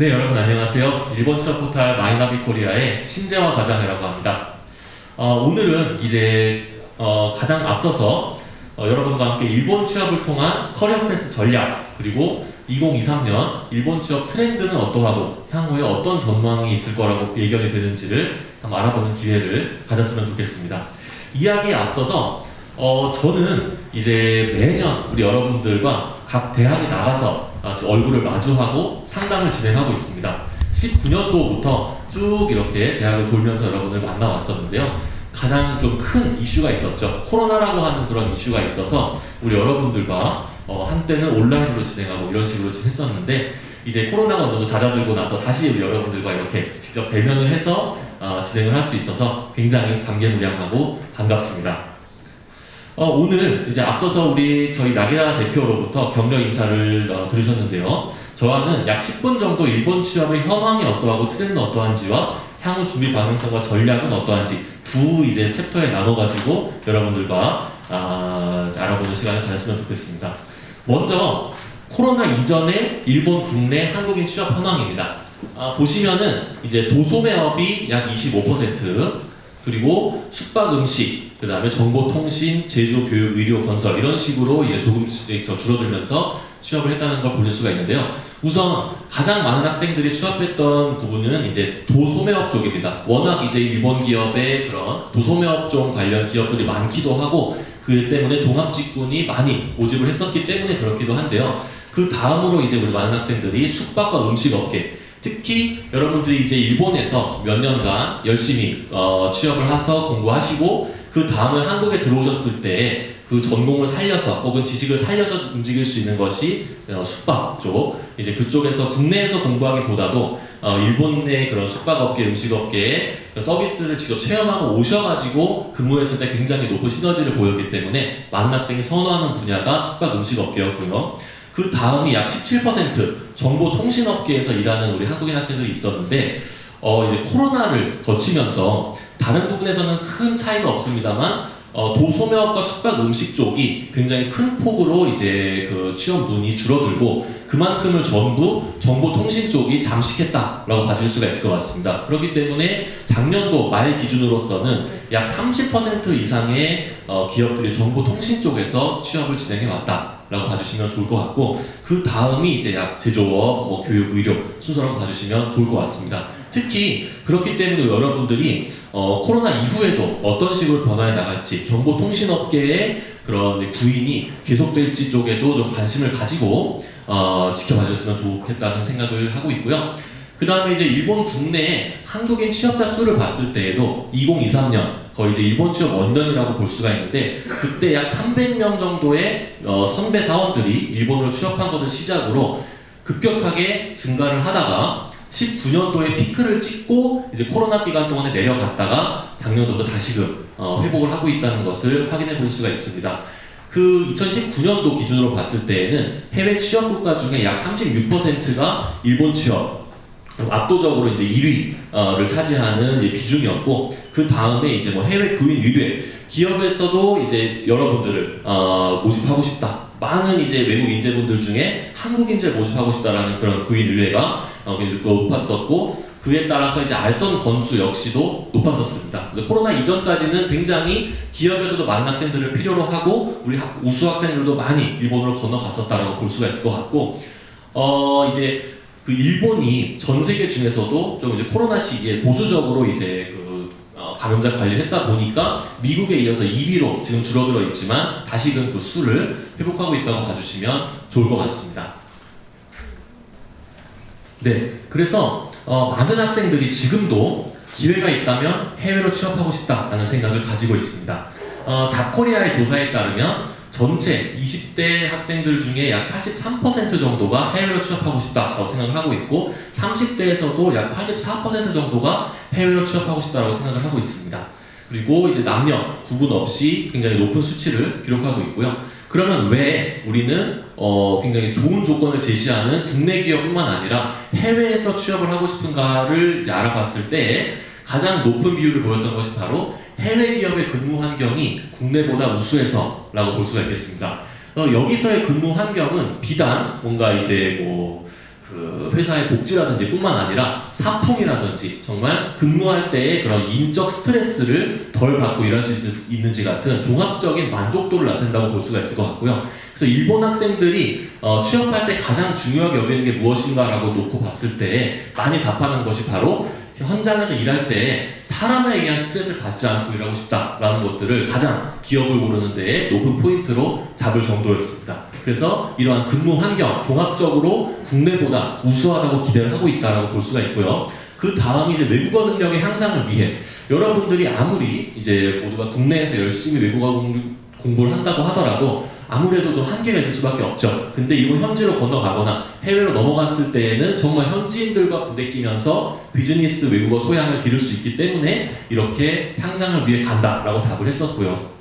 네, 여러분 안녕하세요. 일본 취업 포탈 마이나비 코리아의 신재화 과장이라고 합니다. 오늘은 이제 가장 앞서서 여러분과 함께 일본 취업을 통한 커리어 패스 전략 그리고 2023년 일본 취업 트렌드는 어떠하고 향후에 어떤 전망이 있을 거라고 예견이 되는지를 한번 알아보는 기회를 가졌으면 좋겠습니다. 이야기에 앞서서 저는 이제 매년 우리 여러분들과 각 대학에 나가서 얼굴을 마주하고 상담을 진행하고 있습니다. 19년도부터 쭉 이렇게 대학을 돌면서 여러분을 만나왔었는데요. 가장 좀 큰 이슈가 있었죠. 코로나라고 하는 그런 이슈가 있어서 우리 여러분들과 한때는 온라인으로 진행하고 이런 식으로 했었는데 이제 코로나가 어느 정도 잦아들고 나서 다시 우리 여러분들과 이렇게 직접 대면을 해서 진행을 할 수 있어서 굉장히 감개무량하고 반갑습니다. 오늘 이제 앞서서 저희 나게라 대표로부터 격려 인사를 들으셨는데요. 저와는 약 10분 정도 일본 취업의 현황이 어떠하고 트렌드는 어떠한지와 향후 준비 방향성과 전략은 어떠한지 두 이제 챕터에 나눠가지고 여러분들과 알아보는 시간을 가졌으면 좋겠습니다. 먼저 코로나 이전의 일본 국내 한국인 취업 현황입니다. 보시면은 이제 도소매업이 약 25%, 그리고 숙박 음식, 그 다음에 정보통신, 제조, 교육, 의료, 건설 이런 식으로 이제 조금씩 더 줄어들면서 취업을 했다는 걸 볼 수가 있는데요. 우선 가장 많은 학생들이 취업했던 부분은 이제 도소매업 쪽입니다. 워낙 이제 일본 기업의 그런 도소매업 쪽 관련 기업들이 많기도 하고 그 때문에 종합직군이 많이 모집을 했었기 때문에 그렇기도 한데요. 그 다음으로 이제 우리 많은 학생들이 숙박과 음식업계, 특히 여러분들이 이제 일본에서 몇 년간 열심히 취업을 해서 공부하시고 그 다음에 한국에 들어오셨을 때 그 전공을 살려서 혹은 지식을 살려서 움직일 수 있는 것이 숙박 쪽, 이제 그쪽에서 국내에서 공부하기보다도 일본 내 그런 숙박업계, 음식업계에 서비스를 직접 체험하고 오셔가지고 근무했을 때 굉장히 높은 시너지를 보였기 때문에 많은 학생이 선호하는 분야가 숙박, 음식업계였고요. 그 다음이 약 17% 정보통신업계에서 일하는 우리 한국인 학생들이 있었는데 이제 코로나를 거치면서 다른 부분에서는 큰 차이가 없습니다만 도소매업과 숙박 음식 쪽이 굉장히 큰 폭으로 이제 그 취업 문이 줄어들고 그만큼을 전부 정보통신 쪽이 잠식했다라고 봐줄 수가 있을 것 같습니다. 그렇기 때문에 작년도 말 기준으로서는 약 30% 이상의 기업들이 정보통신 쪽에서 취업을 진행해 왔다라고 봐주시면 좋을 것 같고 그 다음이 이제 약 제조업, 교육, 의료 순서라고 봐주시면 좋을 것 같습니다. 특히 그렇기 때문에 여러분들이 코로나 이후에도 어떤 식으로 변화해 나갈지 정보통신업계의 그런 구인이 계속될지 쪽에도 좀 관심을 가지고 지켜봐 주셨으면 좋겠다는 생각을 하고 있고요. 그 다음에 이제 일본 국내 한국인 취업자 수를 봤을 때에도 2023년 거의 이제 일본 취업 원년이라고 볼 수가 있는데 그때 약 300명 정도의 선배 사원들이 일본으로 취업한 것을 시작으로 급격하게 증가를 하다가 19년도에 피크를 찍고 이제 코로나 기간 동안에 내려갔다가 작년도도 다시금 회복을 하고 있다는 것을 확인해 볼 수가 있습니다. 그 2019년도 기준으로 봤을 때에는 해외 취업 국가 중에 약 36%가 일본 취업, 압도적으로 이제 1위를 차지하는 이제 비중이었고 그 다음에 이제 뭐 해외 구인 의뢰, 기업에서도 이제 여러분들을 모집하고 싶다. 많은 이제 외국 인재분들 중에 한국 인재를 모집하고 싶다라는 그런 구인 의뢰가 높았었고 그에 따라서 이제 알선 건수 역시도 높았었습니다. 그래서 코로나 이전까지는 굉장히 기업에서도 많은 학생들을 필요로 하고 우리 우수 학생들도 많이 일본으로 건너갔었다라고 볼 수가 있을 것 같고 이제 그 일본이 전 세계 중에서도 좀 이제 코로나 시기에 보수적으로 이제 감염자 관리를 했다 보니까 미국에 이어서 2위로 지금 줄어들어 있지만 다시금 그 수를 회복하고 있다고 봐주시면 좋을 것 같습니다. 네, 그래서 많은 학생들이 지금도 기회가 있다면 해외로 취업하고 싶다라는 생각을 가지고 있습니다. 자코리아의 조사에 따르면 전체 20대 학생들 중에 약 83% 정도가 해외로 취업하고 싶다라고 생각을 하고 있고 30대에서도 약 84% 정도가 해외로 취업하고 싶다라고 생각을 하고 있습니다. 그리고 이제 남녀 구분 없이 굉장히 높은 수치를 기록하고 있고요. 그러면 왜 우리는 굉장히 좋은 조건을 제시하는 국내 기업뿐만 아니라 해외에서 취업을 하고 싶은가를 이제 알아봤을 때 가장 높은 비율을 보였던 것이 바로 해외 기업의 근무 환경이 국내보다 우수해서라고 볼 수가 있겠습니다. 여기서의 근무 환경은 비단 뭔가 이제 그 회사의 복지라든지 뿐만 아니라 사풍이라든지 정말 근무할 때의 그런 인적 스트레스를 덜 받고 일할 수 있는지 같은 종합적인 만족도를 나타낸다고 볼 수가 있을 것 같고요. 그래서 일본 학생들이 취업할 때 가장 중요하게 여기는 게 무엇인가라고 놓고 봤을 때 많이 답하는 것이 바로 현장에서 일할 때 사람에 의한 스트레스를 받지 않고 일하고 싶다라는 것들을 가장 기업을 고르는 데에 높은 포인트로 잡을 정도였습니다. 그래서 이러한 근무 환경 종합적으로 국내보다 우수하다고 기대를 하고 있다라고 볼 수가 있고요. 그 다음이 이제 외국어 능력의 향상을 위해 여러분들이 아무리 이제 모두가 국내에서 열심히 외국어 공부를 한다고 하더라도 아무래도 좀 한계가 있을 수밖에 없죠. 근데 이걸 현지로 건너가거나 해외로 넘어갔을 때에는 정말 현지인들과 부대끼면서 비즈니스 외국어 소양을 기를 수 있기 때문에 이렇게 향상을 위해 간다라고 답을 했었고요.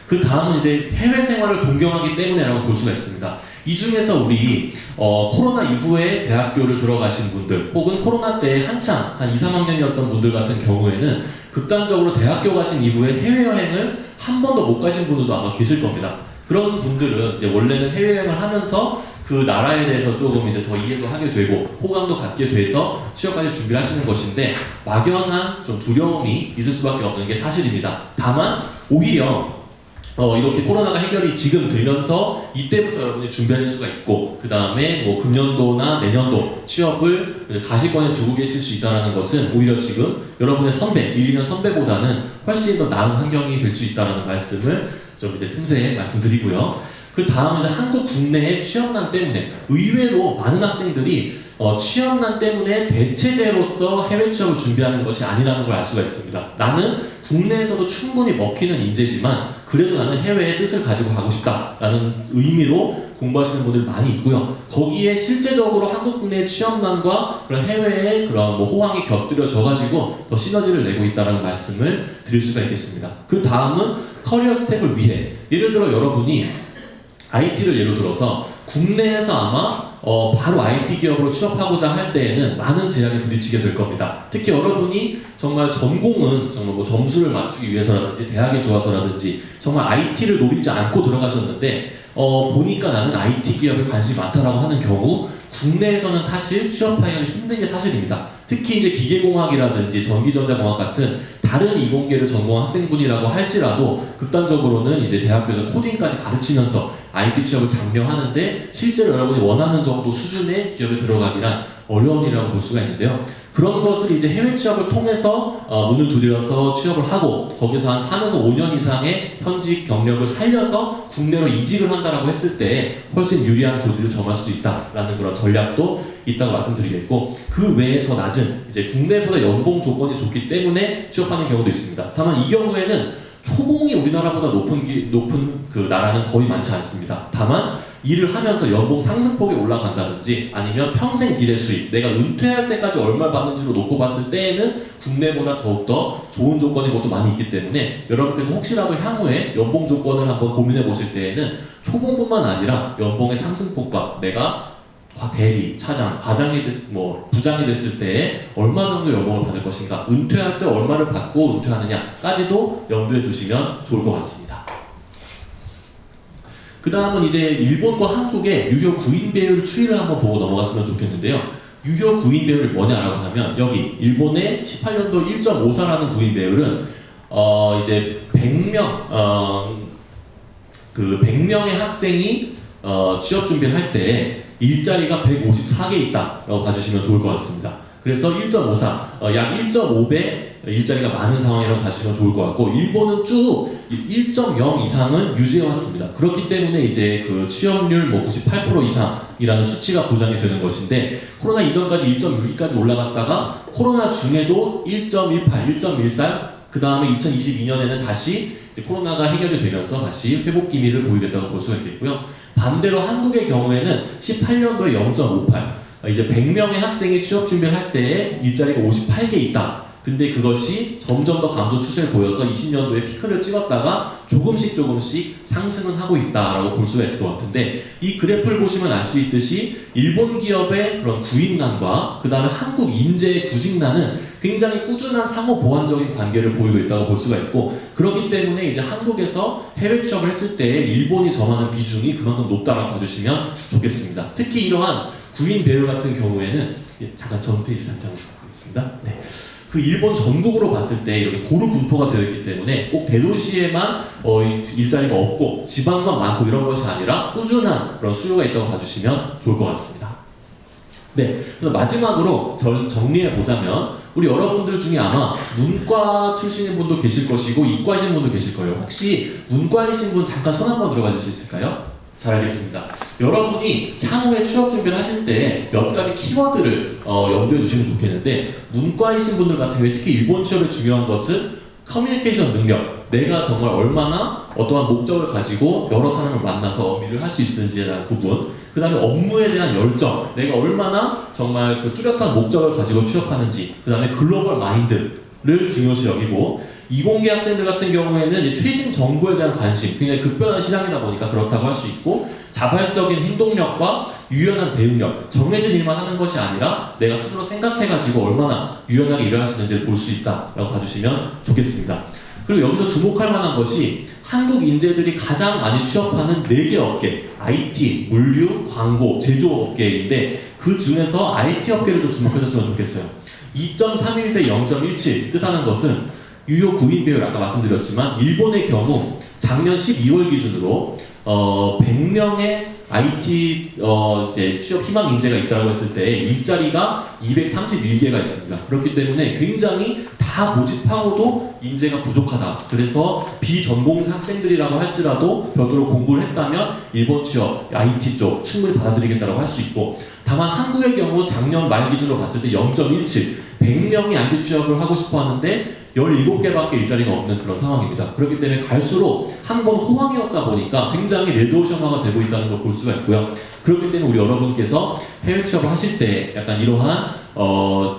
그 다음은 이제 해외 생활을 동경하기 때문에라고 볼 수가 있습니다. 이 중에서 우리 코로나 이후에 대학교를 들어가신 분들 혹은 코로나 때 한창 한 2, 3학년이었던 분들 같은 경우에는 극단적으로 대학교 가신 이후에 해외여행을 한 번도 못 가신 분들도 아마 계실 겁니다. 그런 분들은 이제 원래는 해외여행을 하면서 그 나라에 대해서 조금 이제 더 이해도 하게 되고 호감도 갖게 돼서 취업까지 준비를 하시는 것인데 막연한 좀 두려움이 있을 수밖에 없는 게 사실입니다. 다만 오히려 이렇게 코로나가 해결이 지금 되면서 이때부터 여러분이 준비할 수가 있고 그 다음에 뭐 금년도나 내년도 취업을 가시권에 두고 계실 수 있다는 것은 오히려 지금 여러분의 선배, 1, 2년 선배보다는 훨씬 더 나은 환경이 될 수 있다는 말씀을 좀 이제 틈새에 말씀드리고요. 그 다음은 이제 한국 국내의 취업난 때문에 의외로 많은 학생들이 취업난 때문에 대체제로서 해외 취업을 준비하는 것이 아니라는 걸 알 수가 있습니다. 나는 국내에서도 충분히 먹히는 인재지만 그래도 나는 해외의 뜻을 가지고 가고 싶다라는 의미로 공부하시는 분들 많이 있고요. 거기에 실제적으로 한국 국내의 취업난과 그런 해외의 그런 뭐 호황이 곁들여져 가지고 더 시너지를 내고 있다는 말씀을 드릴 수가 있겠습니다. 그 다음은 커리어 스텝을 위해 예를 들어 여러분이 IT를 예로 들어서 국내에서 아마 바로 IT 기업으로 취업하고자 할 때에는 많은 제약에 부딪히게 될 겁니다. 특히 여러분이 정말 전공은 정말 뭐 점수를 맞추기 위해서라든지 대학에 좋아서라든지 정말 IT를 노리지 않고 들어가셨는데 보니까 나는 IT 기업에 관심이 많다라고 하는 경우 국내에서는 사실 취업하기가 힘든 게 사실입니다. 특히 이제 기계공학이라든지 전기전자공학 같은 다른 이공계를 전공한 학생분이라고 할지라도 극단적으로는 이제 대학교에서 코딩까지 가르치면서 IT 취업을 장려하는데 실제로 여러분이 원하는 정도 수준의 기업에 들어가기란 어려운 일이라고 볼 수가 있는데요. 그런 것을 이제 해외 취업을 통해서 문을 두드려서 취업을 하고 거기서 한 3에서 5년 이상의 현직 경력을 살려서 국내로 이직을 한다라고 했을 때 훨씬 유리한 고지를 점할 수도 있다라는 그런 전략도 있다고 말씀드리겠고 그 외에 더 낮은 이제 국내보다 연봉 조건이 좋기 때문에 취업하는 경우도 있습니다. 다만 이 경우에는 초봉이 우리나라보다 높은 그 나라는 거의 많지 않습니다. 다만 일을 하면서 연봉 상승폭이 올라간다든지 아니면 평생 기대 수입, 내가 은퇴할 때까지 얼마 받는지로 놓고 봤을 때에는 국내보다 더욱더 좋은 조건이 것도 많이 있기 때문에 여러분께서 혹시라도 향후에 연봉 조건을 한번 고민해 보실 때에는 초봉뿐만 아니라 연봉의 상승폭과 내가 대리, 차장, 과장이 부장이 됐을 때 얼마 정도 연봉을 받을 것인가, 은퇴할 때 얼마를 받고 은퇴하느냐까지도 염두에 두시면 좋을 것 같습니다. 그 다음은 이제 일본과 한국의 유효 구인 배율 추이를 한번 보고 넘어갔으면 좋겠는데요. 유효 구인 배율이 뭐냐라고 하면 여기 일본의 18년도 1.54라는 구인 배율은 이제 100명의 학생이 취업 준비를 할 때 일자리가 154개 있다라고 봐주시면 좋을 것 같습니다. 그래서 1.54, 약 1.5배 일자리가 많은 상황이라고 봐주시면 좋을 것 같고 일본은 쭉 1.0 이상은 유지해왔습니다. 그렇기 때문에 이제 그 취업률 98% 이상이라는 수치가 보장이 되는 것인데 코로나 이전까지 1.6까지 올라갔다가 코로나 중에도 1.18, 1.14 그 다음에 2022년에는 다시 이제 코로나가 해결이 되면서 다시 회복 기미를 보이겠다고 볼 수가 있겠고요. 반대로 한국의 경우에는 18년도에 0.58, 이제 100명의 학생이 취업 준비를 할 때 일자리가 58개 있다. 근데 그것이 점점 더 감소 추세를 보여서 20년도에 피크를 찍었다가 조금씩 상승은 하고 있다라고 볼 수가 있을 것 같은데 이 그래프를 보시면 알 수 있듯이 일본 기업의 그런 구인난과 그 다음에 한국 인재의 구직난은 굉장히 꾸준한 상호 보완적인 관계를 보이고 있다고 볼 수가 있고 그렇기 때문에 이제 한국에서 해외 취업을 했을 때 일본이 점하는 비중이 그만큼 높다라고 봐주시면 좋겠습니다. 특히 이러한 구인 배열 같은 경우에는 잠깐 전 페이지 잠깐 보겠습니다. 네. 그 일본 전국으로 봤을 때 이렇게 고루 분포가 되어 있기 때문에 꼭 대도시에만 일자리가 없고 지방만 많고 이런 것이 아니라 꾸준한 그런 수요가 있다고 봐주시면 좋을 것 같습니다. 네, 그래서 마지막으로 정리해 보자면 우리 여러분들 중에 아마 문과 출신인 분도 계실 것이고 이과이신 분도 계실 거예요. 혹시 문과이신 분 잠깐 손 한번 들어가 줄 수 있을까요? 잘 알겠습니다. 여러분이 향후에 취업 준비를 하실 때 몇 가지 키워드를 염두에 두시면 좋겠는데, 문과이신 분들 같은 경우에 특히 일본 취업에 중요한 것은 커뮤니케이션 능력, 내가 정말 얼마나 어떠한 목적을 가지고 여러 사람을 만나서 일을 할 수 있는지에 대한 부분, 그 다음에 업무에 대한 열정, 내가 얼마나 정말 그 뚜렷한 목적을 가지고 취업하는지, 그 다음에 글로벌 마인드를 중요시 여기고, 이공계 학생들 같은 경우에는 이제 최신 정보에 대한 관심, 굉장히 급변한 시장이다 보니까 그렇다고 할 수 있고, 자발적인 행동력과 유연한 대응력, 정해진 일만 하는 것이 아니라 내가 스스로 생각해가지고 얼마나 유연하게 일을 할 수 있는지를 볼 수 있다라고 봐주시면 좋겠습니다. 그리고 여기서 주목할 만한 것이 한국 인재들이 가장 많이 취업하는 4개 업계, IT, 물류, 광고, 제조업계인데 그 중에서 IT 업계를 좀 주목해줬으면 좋겠어요. 2.31 대 0.17 뜻하는 것은 유효 구인 배열 아까 말씀드렸지만 일본의 경우 작년 12월 기준으로 100명의 IT 이제 취업 희망 인재가 있다고 했을 때 일자리가 231개가 있습니다. 그렇기 때문에 굉장히 다 모집하고도 인재가 부족하다. 그래서 비전공 학생들이라고 할지라도 별도로 공부를 했다면 일본 취업, IT 쪽 충분히 받아들이겠다고 할 수 있고, 다만 한국의 경우 작년 말 기준으로 봤을 때 0.17, 100명이 IT 취업을 하고 싶어 하는데 17개밖에 일자리가 없는 그런 상황입니다. 그렇기 때문에 갈수록 한 번 호황이었다 보니까 굉장히 레드오션화가 되고 있다는 걸 볼 수가 있고요. 그렇기 때문에 우리 여러분께서 해외 취업을 하실 때 약간 이러한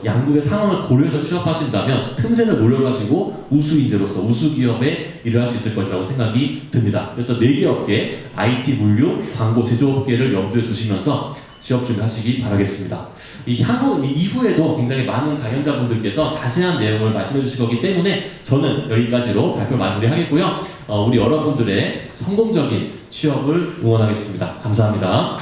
양국의 상황을 고려해서 취업하신다면 틈새를 노려가지고 우수 인재로서 우수 기업에 일을 할 수 있을 것이라고 생각이 듭니다. 그래서 4개 업계, IT, 물류, 광고, 제조업계를 염두에 두시면서 취업 준비하시기 바라겠습니다. 이후에도 굉장히 많은 강연자분들께서 자세한 내용을 말씀해 주실 거기 때문에 저는 여기까지로 발표 마무리하겠고요. 우리 여러분들의 성공적인 취업을 응원하겠습니다. 감사합니다.